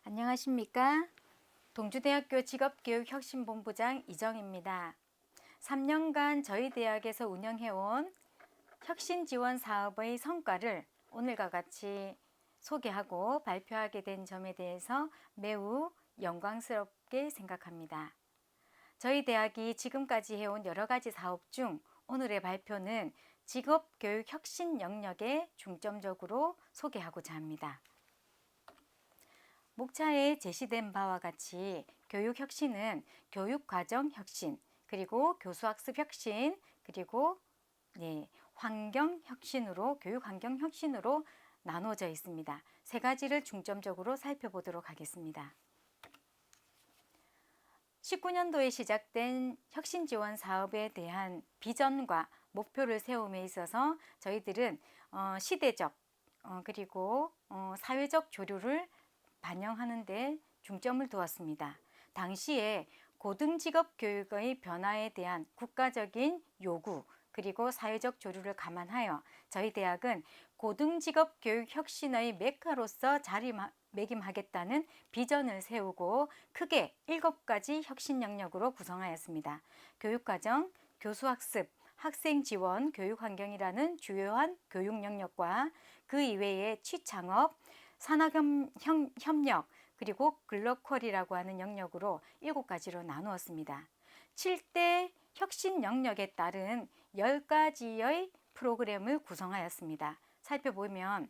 안녕하십니까? 동주대학교 직업교육혁신본부장 이정입니다. 3년간 저희 대학에서 운영해온 혁신지원 사업의 성과를 오늘과 같이 소개하고 발표하게 된 점에 대해서 매우 영광스럽게 생각합니다. 저희 대학이 지금까지 해온 여러 가지 사업 중 오늘의 발표는 직업교육 혁신 영역에 중점적으로 소개하고자 합니다. 목차에 제시된 바와 같이 교육혁신은 교육과정 혁신, 그리고 교수학습 혁신, 그리고 환경혁신으로 교육환경혁신으로 나누어져 있습니다. 세 가지를 중점적으로 살펴보도록 하겠습니다. 19년도에 시작된 혁신지원 사업에 대한 비전과 목표를 세움에 있어서 저희들은 시대적 그리고 사회적 조류를 반영하는 데 중점을 두었습니다. 당시에 고등직업교육의 변화에 대한 국가적인 요구 그리고 사회적 조류를 감안하여 저희 대학은 고등직업교육 혁신의 메카로서 자리매김하겠다는 비전을 세우고 크게 7가지 혁신 영역으로 구성하였습니다. 교육과정, 교수학습, 학생지원, 교육환경이라는 주요한 교육 영역과 그 이외에 취창업, 산학협력, 그리고 글로컬이라고 하는 영역으로 7가지로 나누었습니다. 7대 혁신 영역에 따른 10가지의 프로그램을 구성하였습니다. 살펴보면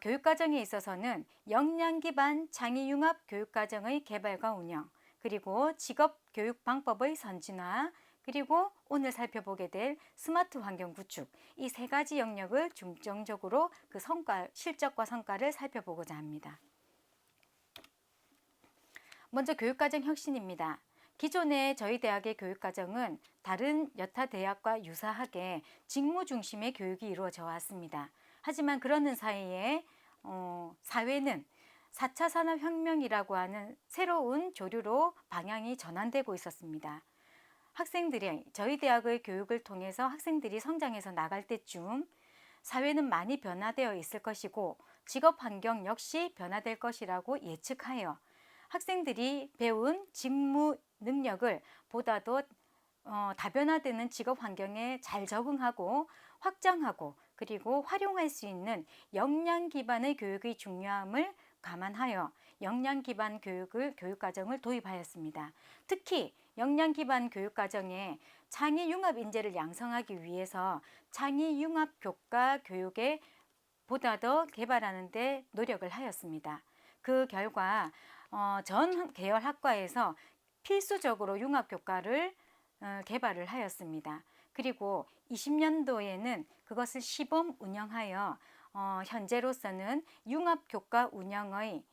교육과정에 있어서는 역량기반 창의융합 교육과정의 개발과 운영, 그리고 직업교육방법의 선진화, 그리고 오늘 살펴보게 될 스마트 환경 구축, 이 3가지 영역을 중점적으로 그 실적과 성과를 살펴보고자 합니다. 먼저 교육과정 혁신입니다. 기존의 저희 대학의 교육과정은 다른 여타 대학과 유사하게 직무 중심의 교육이 이루어져 왔습니다. 하지만 그러는 사이에 사회는 4차 산업혁명이라고 하는 새로운 조류로 방향이 전환되고 있었습니다. 저희 대학의 교육을 통해서 학생들이 성장해서 나갈 때쯤 사회는 많이 변화되어 있을 것이고 직업 환경 역시 변화될 것이라고 예측하여 학생들이 배운 직무 능력을 보다도 다변화되는 직업 환경에 잘 적응하고 확장하고 그리고 활용할 수 있는 역량 기반의 교육의 중요함을 감안하여 역량 기반 교육과정을 도입하였습니다. 특히 역량 기반 교육과정에 창의융합 인재를 양성하기 위해서 창의융합 교과 교육에 보다 더 개발하는 데 노력을 하였습니다. 그 결과 전 계열 학과에서 필수적으로 융합교과를 개발을 하였습니다. 그리고 20년도에는 그것을 시범 운영하여 현재로서는 융합교과 운영의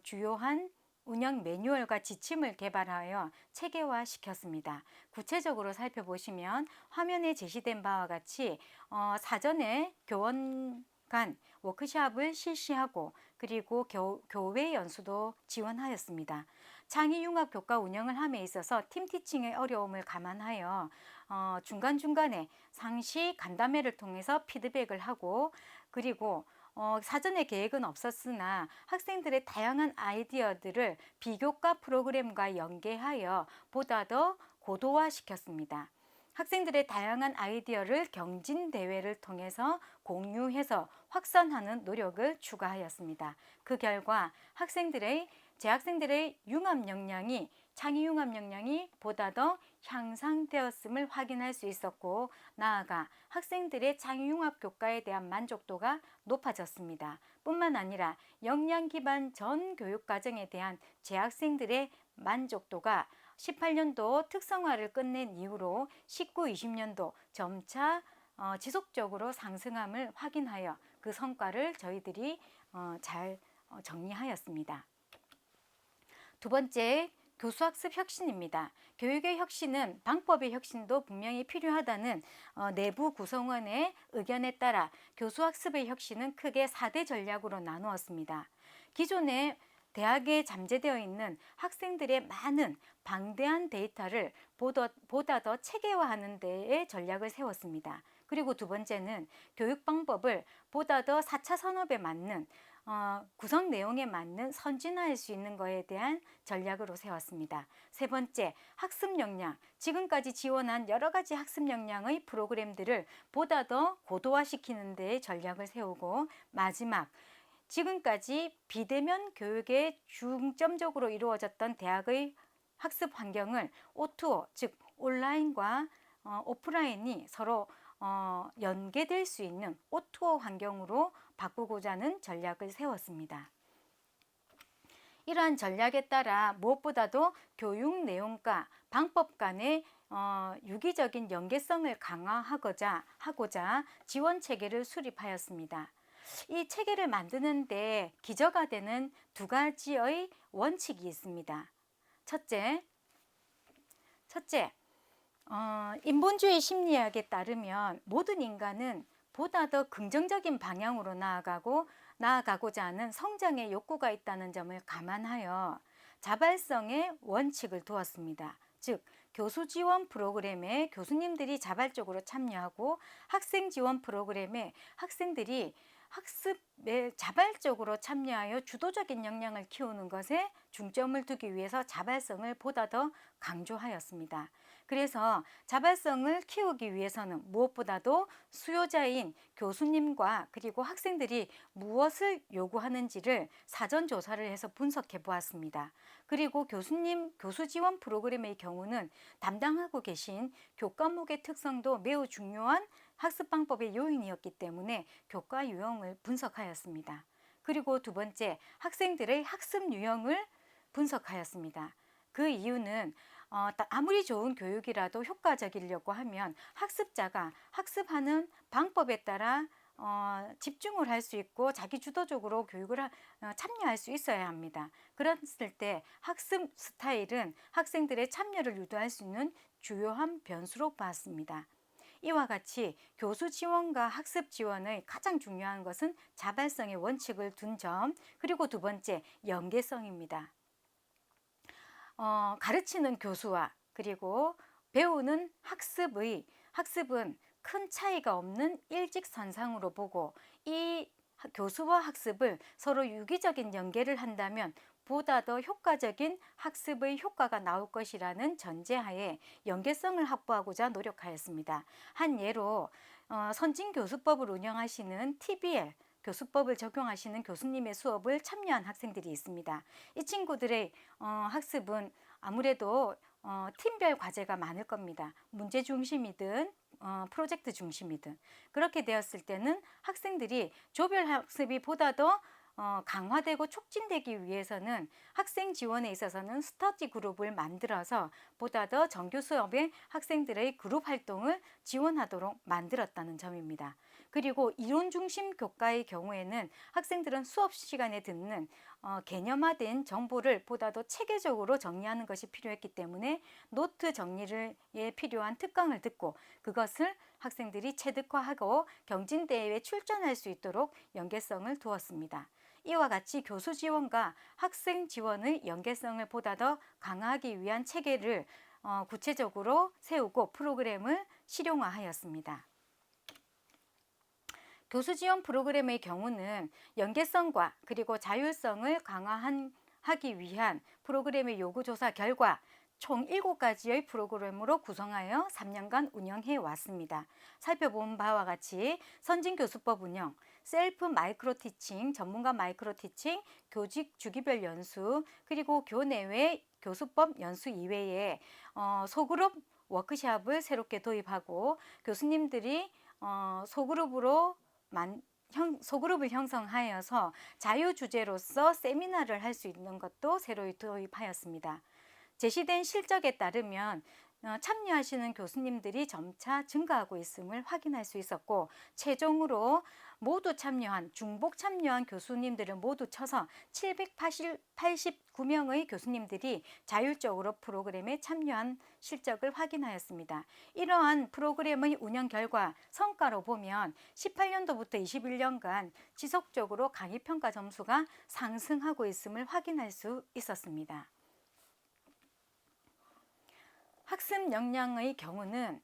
주요한 운영 매뉴얼과 지침을 개발하여 체계화 시켰습니다. 구체적으로 살펴보시면 화면에 제시된 바와 같이 사전에 교원 간 워크숍을 실시하고 그리고 교외 연수도 지원하였습니다. 창의융합 교과 운영을 함에 있어서 팀티칭의 어려움을 감안하여 중간중간에 상시 간담회를 통해서 피드백을 하고 그리고 사전에 계획은 없었으나 학생들의 다양한 아이디어들을 비교과 프로그램과 연계하여 보다 더 고도화시켰습니다. 학생들의 다양한 아이디어를 경진대회를 통해서 공유해서 확산하는 노력을 추가하였습니다. 그 결과 재학생들의 융합 역량이 창의융합 역량이 보다 더 향상되었음을 확인할 수 있었고 나아가 학생들의 창의융합 교과에 대한 만족도가 높아졌습니다. 뿐만 아니라 역량 기반 전 교육과정에 대한 재학생들의 만족도가 18년도 특성화를 끝낸 이후로 19, 20년도 점차 지속적으로 상승함을 확인하여 그 성과를 저희들이 잘 정리하였습니다. 두 번째, 교수학습 혁신입니다. 교육의 혁신은 방법의 혁신도 분명히 필요하다는 내부 구성원의 의견에 따라 교수학습의 혁신은 크게 4대 전략으로 나누었습니다. 기존에 대학에 잠재되어 있는 학생들의 많은 방대한 데이터를 보다 더 체계화하는 데에 전략을 세웠습니다. 그리고 두 번째는 교육 방법을 보다 더 4차 산업에 맞는 구성 내용에 맞는 선진화할 수 있는 것에 대한 전략으로 세웠습니다. 세 번째, 학습 역량. 지금까지 지원한 여러 가지 학습 역량의 프로그램들을 보다 더 고도화시키는 데 전략을 세우고, 마지막, 지금까지 비대면 교육에 중점적으로 이루어졌던 대학의 학습 환경을 O2O, 즉 온라인과 오프라인이 서로 연계될 수 있는 O2O 환경으로 바꾸고자 하는 전략을 세웠습니다. 이러한 전략에 따라 무엇보다도 교육 내용과 방법 간의 유기적인 연계성을 강화하고자 지원 체계를 수립하였습니다. 이 체계를 만드는데 기저가 되는 두 가지의 원칙이 있습니다. 첫째, 인본주의 심리학에 따르면 모든 인간은 보다 더 긍정적인 방향으로 나아가고자 하는 성장의 욕구가 있다는 점을 감안하여 자발성의 원칙을 두었습니다. 즉, 교수 지원 프로그램에 교수님들이 자발적으로 참여하고 학생 지원 프로그램에 학생들이 학습에 자발적으로 참여하여 주도적인 역량을 키우는 것에 중점을 두기 위해서 자발성을 보다 더 강조하였습니다. 그래서 자발성을 키우기 위해서는 무엇보다도 수요자인 교수님과 그리고 학생들이 무엇을 요구하는지를 사전 조사를 해서 분석해 보았습니다. 그리고 교수 지원 프로그램의 경우는 담당하고 계신 교과목의 특성도 매우 중요한 학습 방법의 요인이었기 때문에 교과 유형을 분석하였습니다. 그리고 두 번째, 학생들의 학습 유형을 분석하였습니다. 그 이유는 아무리 좋은 교육이라도 효과적이려고 하면 학습자가 학습하는 방법에 따라 집중을 할 수 있고 자기 주도적으로 교육을 참여할 수 있어야 합니다. 그랬을 때 학습 스타일은 학생들의 참여를 유도할 수 있는 주요한 변수로 봤습니다. 이와 같이 교수 지원과 학습 지원의 가장 중요한 것은 자발성의 원칙을 둔 점, 그리고 두 번째, 연계성입니다. 가르치는 교수와 그리고 배우는 학습은 큰 차이가 없는 일직선상으로 보고, 이 교수와 학습을 서로 유기적인 연계를 한다면 보다 더 효과적인 학습의 효과가 나올 것이라는 전제하에 연계성을 확보하고자 노력하였습니다. 한 예로 선진교수법을 운영하시는 TBL 교수법을 적용하시는 교수님의 수업을 참여한 학생들이 있습니다. 이 친구들의 학습은 아무래도 팀별 과제가 많을 겁니다. 문제 중심이든 프로젝트 중심이든. 그렇게 되었을 때는 학생들이 조별 학습이 보다 더 강화되고 촉진되기 위해서는 학생 지원에 있어서는 스터디 그룹을 만들어서 보다 더 정규 수업에 학생들의 그룹 활동을 지원하도록 만들었다는 점입니다. 그리고 이론 중심 교과의 경우에는 학생들은 수업 시간에 듣는 개념화된 정보를 보다 더 체계적으로 정리하는 것이 필요했기 때문에 노트 정리를 필요한 특강을 듣고 그것을 학생들이 체득화하고 경진대회에 출전할 수 있도록 연계성을 두었습니다. 이와 같이 교수 지원과 학생 지원의 연계성을 보다 더 강화하기 위한 체계를 구체적으로 세우고 프로그램을 실용화하였습니다. 교수 지원 프로그램의 경우는 연계성과 그리고 자율성을 강화하기 위한 프로그램의 요구조사 결과 총 7가지의 프로그램으로 구성하여 3년간 운영해 왔습니다. 살펴본 바와 같이 선진교수법 운영, 셀프 마이크로 티칭, 전문가 마이크로 티칭, 교직 주기별 연수, 그리고 교내외 교수법 연수 이외에 소그룹 워크샵을 새롭게 도입하고 교수님들이 소그룹을 형성하여서 자유주제로서 세미나를 할 수 있는 것도 새로 도입하였습니다. 제시된 실적에 따르면 참여하시는 교수님들이 점차 증가하고 있음을 확인할 수 있었고, 최종으로 중복 참여한 교수님들을 모두 쳐서 789명의 교수님들이 자율적으로 프로그램에 참여한 실적을 확인하였습니다. 이러한 프로그램의 운영 결과 성과로 보면 18년도부터 21년간 지속적으로 강의 평가 점수가 상승하고 있음을 확인할 수 있었습니다. 학습 역량의 경우는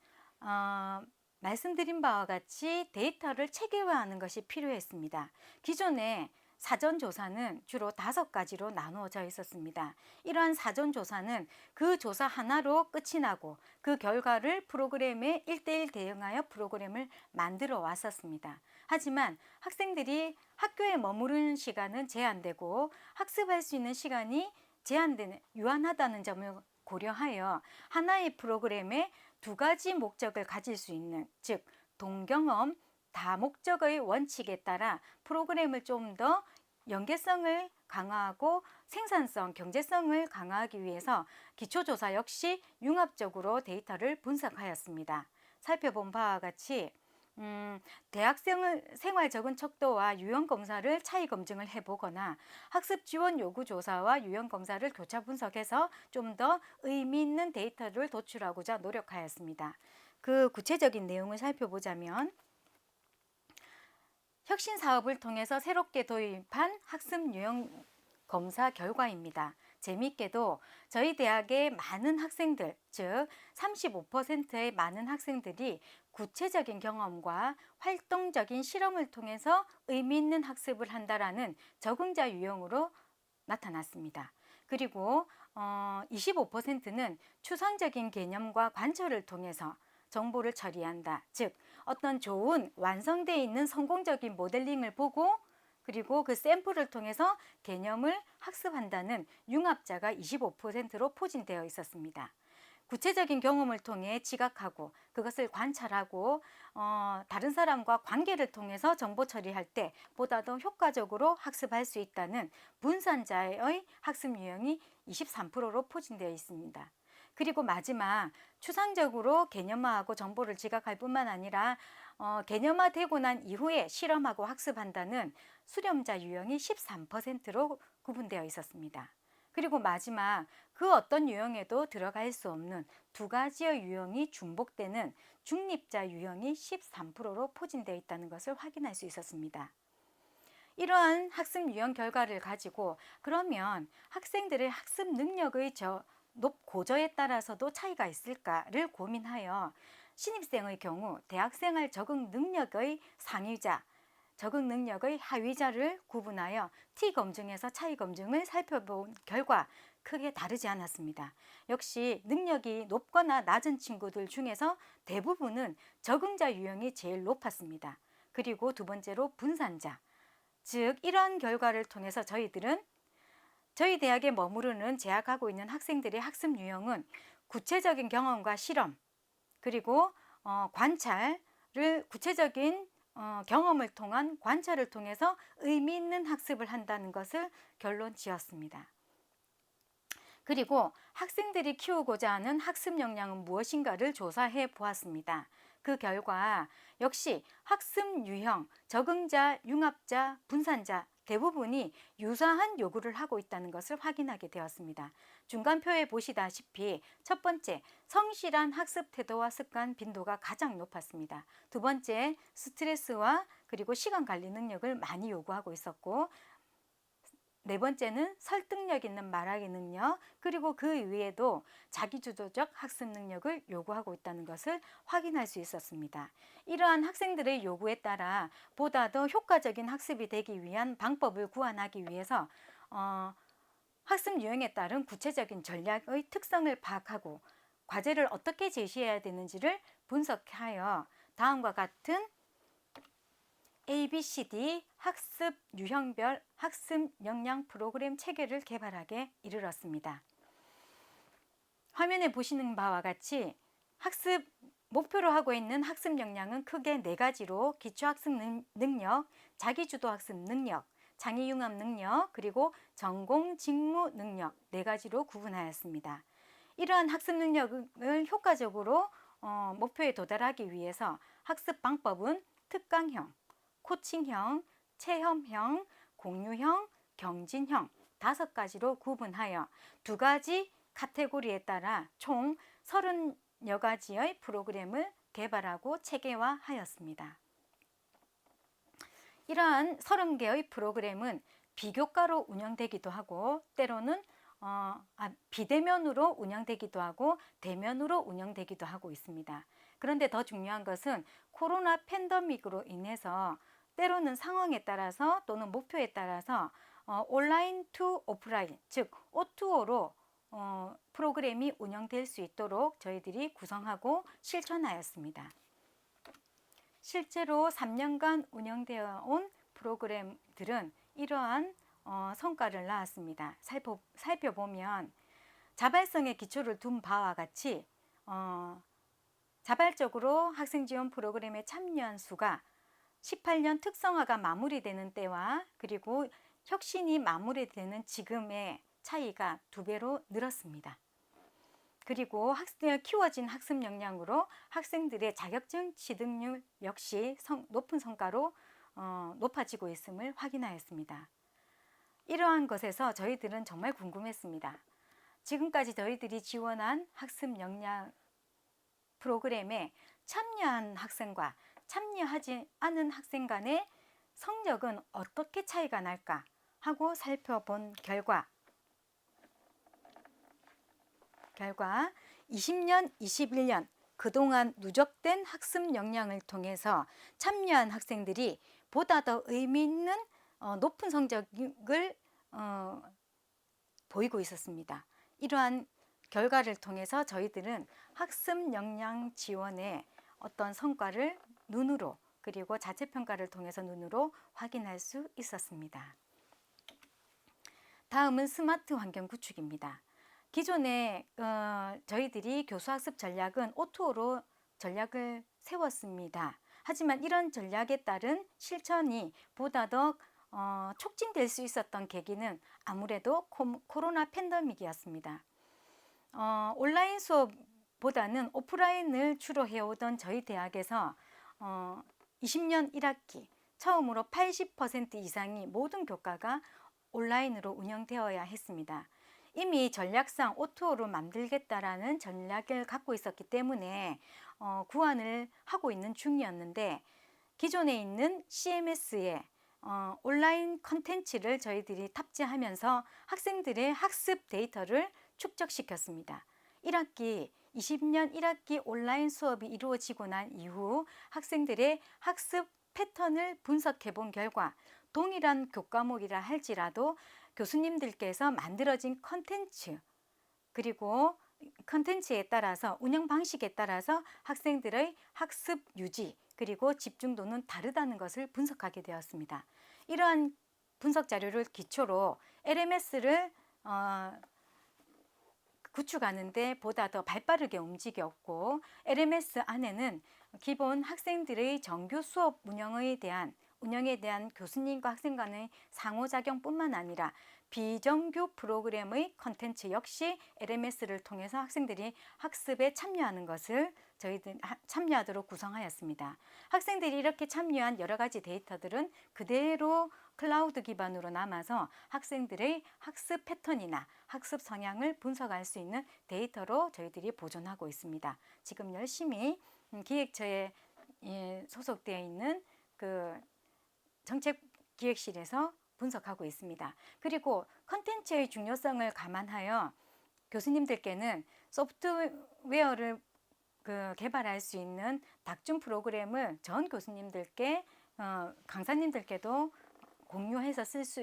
말씀드린 바와 같이 데이터를 체계화하는 것이 필요했습니다. 기존에 사전조사는 주로 5가지로 나누어져 있었습니다. 이러한 사전조사는 그 조사 하나로 끝이 나고 그 결과를 프로그램에 1:1 대응하여 프로그램을 만들어 왔었습니다. 하지만 학생들이 학교에 머무르는 시간은 제한되고 학습할 수 있는 시간이 제한되는 유한하다는 점을 고려하여 하나의 프로그램에 2가지 목적을 가질 수 있는, 즉 동경험, 다목적의 원칙에 따라 프로그램을 좀 더 연계성을 강화하고 생산성, 경제성을 강화하기 위해서 기초조사 역시 융합적으로 데이터를 분석하였습니다. 살펴본 바와 같이 대학생의 생활 적응 척도와 유형 검사를 차이 검증을 해보거나 학습 지원 요구 조사와 유형 검사를 교차 분석해서 좀 더 의미 있는 데이터를 도출하고자 노력하였습니다. 그 구체적인 내용을 살펴보자면 혁신 사업을 통해서 새롭게 도입한 학습 유형 검사 결과입니다. 재미있게도 저희 대학의 많은 학생들, 즉 35%의 많은 학생들이 구체적인 경험과 활동적인 실험을 통해서 의미 있는 학습을 한다라는 적응자 유형으로 나타났습니다. 그리고 25%는 추상적인 개념과 관철을 통해서 정보를 처리한다. 즉 어떤 좋은 완성되어 있는 성공적인 모델링을 보고 그리고 그 샘플을 통해서 개념을 학습한다는 융합자가 25%로 포진되어 있었습니다. 구체적인 경험을 통해 지각하고 그것을 관찰하고 다른 사람과 관계를 통해서 정보 처리할 때 보다 더 효과적으로 학습할 수 있다는 분산자의 학습 유형이 23%로 포진되어 있습니다. 그리고 마지막 추상적으로 개념화하고 정보를 지각할 뿐만 아니라 개념화되고 난 이후에 실험하고 학습한다는 수렴자 유형이 13%로 구분되어 있었습니다. 그리고 마지막 그 어떤 유형에도 들어갈 수 없는 2가지의 유형이 중복되는 중립자 유형이 13%로 포진되어 있다는 것을 확인할 수 있었습니다. 이러한 학습 유형 결과를 가지고 그러면 학생들의 학습 능력의 고저에 따라서도 차이가 있을까를 고민하여 신입생의 경우 대학생활 적응 능력의 상위자, 적응 능력의 하위자를 구분하여 T 검증에서 차이 검증을 살펴본 결과 크게 다르지 않았습니다. 역시 능력이 높거나 낮은 친구들 중에서 대부분은 적응자 유형이 제일 높았습니다. 그리고 두 번째로 분산자, 즉 이러한 결과를 통해서 저희 대학에 머무르는 재학하고 있는 학생들의 학습 유형은 구체적인 경험과 실험 그리고 관찰을 구체적인 경험을 통한 관찰을 통해서 의미 있는 학습을 한다는 것을 결론 지었습니다. 그리고 학생들이 키우고자 하는 학습 역량은 무엇인가를 조사해 보았습니다. 그 결과 역시 학습 유형, 적응자, 융합자, 분산자 대부분이 유사한 요구를 하고 있다는 것을 확인하게 되었습니다. 중간표에 보시다시피 첫 번째, 성실한 학습 태도와 습관 빈도가 가장 높았습니다. 두 번째, 스트레스와 그리고 시간 관리 능력을 많이 요구하고 있었고 네 번째는 설득력 있는 말하기 능력 그리고 그 위에도 자기주도적 학습 능력을 요구하고 있다는 것을 확인할 수 있었습니다. 이러한 학생들의 요구에 따라 보다 더 효과적인 학습이 되기 위한 방법을 구안하기 위해서 학습 유형에 따른 구체적인 전략의 특성을 파악하고 과제를 어떻게 제시해야 되는지를 분석하여 다음과 같은 ABCD 학습 유형별 학습 역량 프로그램 체계를 개발하게 이르렀습니다. 화면에 보시는 바와 같이 학습 목표로 하고 있는 학습 역량은 크게 4가지로 기초학습 능력, 자기주도 학습 능력, 창의융합 능력, 그리고 전공 직무 능력 4가지로 구분하였습니다. 이러한 학습 능력을 효과적으로 목표에 도달하기 위해서 학습 방법은 특강형, 코칭형, 체험형, 공유형, 경진형 5가지로 구분하여 2가지 카테고리에 따라 총 30여 가지의 프로그램을 개발하고 체계화하였습니다. 이러한 30개의 프로그램은 비교과로 운영되기도 하고 때로는 비대면으로 운영되기도 하고 대면으로 운영되기도 하고 있습니다. 그런데 더 중요한 것은 코로나 팬데믹으로 인해서 때로는 상황에 따라서 또는 목표에 따라서 온라인 투 오프라인, 즉 O2O로 프로그램이 운영될 수 있도록 저희들이 구성하고 실천하였습니다. 실제로 3년간 운영되어 온 프로그램들은 이러한 성과를 낳았습니다. 살펴보면 자발성의 기초를 둔 바와 같이 자발적으로 학생 지원 프로그램에 참여한 수가 18년 특성화가 마무리되는 때와 그리고 혁신이 마무리되는 지금의 차이가 2배로 늘었습니다. 그리고 키워진 학습 역량으로 학생들의 자격증 취득률 역시 높은 성과로 높아지고 있음을 확인하였습니다. 이러한 것에서 저희들은 정말 궁금했습니다. 지금까지 저희들이 지원한 학습 역량 프로그램에 참여한 학생과 참여하지 않은 학생 간의 성적은 어떻게 차이가 날까 하고 살펴본 결과 20년, 21년 그동안 누적된 학습 역량을 통해서 참여한 학생들이 보다 더 의미 있는 높은 성적을 보이고 있었습니다. 이러한 결과를 통해서 저희들은 학습 역량 지원의 어떤 성과를 눈으로 그리고 자체평가를 통해서 눈으로 확인할 수 있었습니다. 다음은 스마트 환경 구축입니다. 기존에 저희들이 교수학습 전략은 O2O로 전략을 세웠습니다. 하지만 이런 전략에 따른 실천이 보다 더 촉진될 수 있었던 계기는 아무래도 코로나 팬데믹이었습니다. 온라인 수업보다는 오프라인을 주로 해오던 저희 대학에서 20년 1학기 처음으로 80% 이상이 모든 교과가 온라인으로 운영되어야 했습니다. 이미 전략상 O2O로 만들겠다라는 전략을 갖고 있었기 때문에 구안을 하고 있는 중이었는데 기존에 있는 CMS에 온라인 컨텐츠를 저희들이 탑재하면서 학생들의 학습 데이터를 축적시켰습니다. 20년 1학기 온라인 수업이 이루어지고 난 이후 학생들의 학습 패턴을 분석해 본 결과 동일한 교과목이라 할지라도 교수님들께서 만들어진 컨텐츠 그리고 컨텐츠에 따라서 운영 방식에 따라서 학생들의 학습 유지 그리고 집중도는 다르다는 것을 분석하게 되었습니다. 이러한 분석 자료를 기초로 LMS를 구축하는데 보다 더 발빠르게 움직였고 LMS 안에는 기본 학생들의 정규 수업 운영에 대한 교수님과 학생 간의 상호작용뿐만 아니라 비정규 프로그램의 컨텐츠 역시 LMS를 통해서 학생들이 학습에 참여하는 것을 저희들 참여하도록 구성하였습니다. 학생들이 이렇게 참여한 여러 가지 데이터들은 그대로 클라우드 기반으로 남아서 학생들의 학습 패턴이나 학습 성향을 분석할 수 있는 데이터로 저희들이 보존하고 있습니다. 지금 열심히 기획처에 소속되어 있는 그 정책기획실에서 분석하고 있습니다. 그리고 컨텐츠의 중요성을 감안하여 교수님들께는 소프트웨어를 개발할 수 있는 닥중 프로그램을 전 교수님들께 강사님들께도 공유해서 쓸 수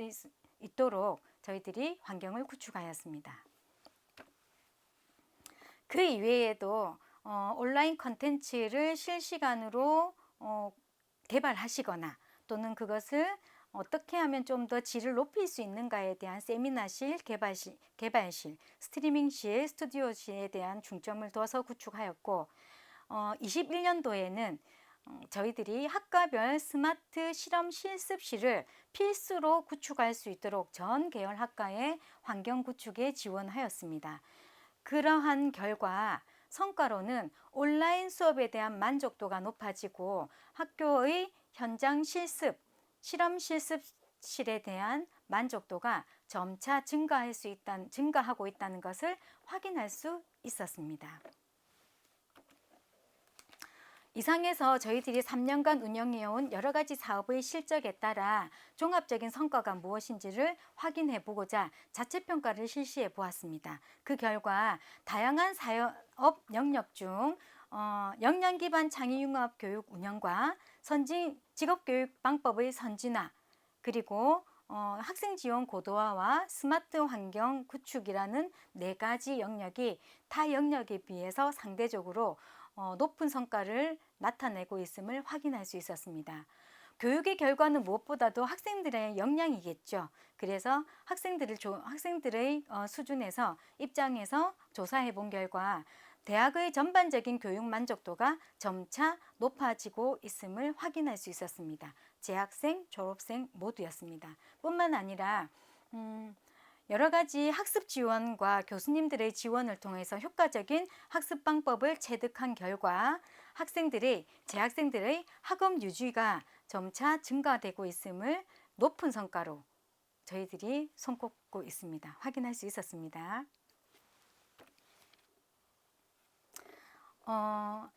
있도록 저희들이 환경을 구축하였습니다. 그 이외에도 온라인 컨텐츠를 실시간으로 개발하시거나 또는 그것을 어떻게 하면 좀 더 질을 높일 수 있는가에 대한 세미나실, 개발실, 스트리밍실, 스튜디오실에 대한 중점을 둬서 구축하였고 21년도에는 저희들이 학과별 스마트 실험 실습실을 필수로 구축할 수 있도록 전 계열 학과의 환경 구축에 지원하였습니다. 그러한 결과 성과로는 온라인 수업에 대한 만족도가 높아지고 학교의 현장 실습, 실험 실습실에 대한 만족도가 점차 증가하고 있다는 것을 확인할 수 있었습니다. 이상에서 저희들이 3년간 운영해온 여러 가지 사업의 실적에 따라 종합적인 성과가 무엇인지를 확인해 보고자 자체평가를 실시해 보았습니다. 그 결과 다양한 사업 영역 중 역량 기반 창의융합 교육 운영과 직업교육 방법의 선진화, 그리고 학생 지원 고도화와 스마트 환경 구축이라는 네 가지 영역이 타 영역에 비해서 상대적으로 높은 성과를 나타내고 있음을 확인할 수 있었습니다. 교육의 결과는 무엇보다도 학생들의 역량이겠죠. 그래서 학생들의 수준에서 입장에서 조사해 본 결과 대학의 전반적인 교육 만족도가 점차 높아지고 있음을 확인할 수 있었습니다. 재학생, 졸업생 모두였습니다. 뿐만 아니라 여러 가지 학습 지원과 교수님들의 지원을 통해서 효과적인 학습 방법을 체득한 결과 재학생들의 학업 유지가 점차 증가되고 있음을 높은 성과로 저희들이 손꼽고 있습니다. 확인할 수 있었습니다.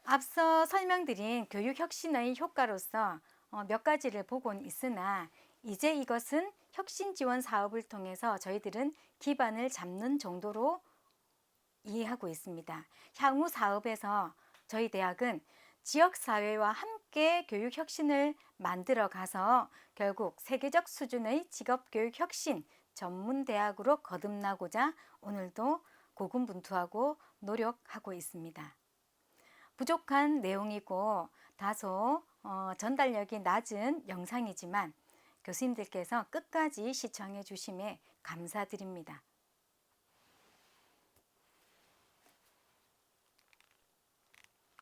앞서 설명드린 교육혁신의 효과로서 몇 가지를 보곤 있으나 이제 이것은 혁신 지원 사업을 통해서 저희들은 기반을 잡는 정도로 이해하고 있습니다. 향후 사업에서 저희 대학은 지역사회와 함께 교육혁신을 만들어 가서 결국 세계적 수준의 직업교육혁신 전문대학으로 거듭나고자 오늘도 고군분투하고 노력하고 있습니다. 부족한 내용이고 다소 전달력이 낮은 영상이지만 교수님들께서 끝까지 시청해 주심에 감사드립니다.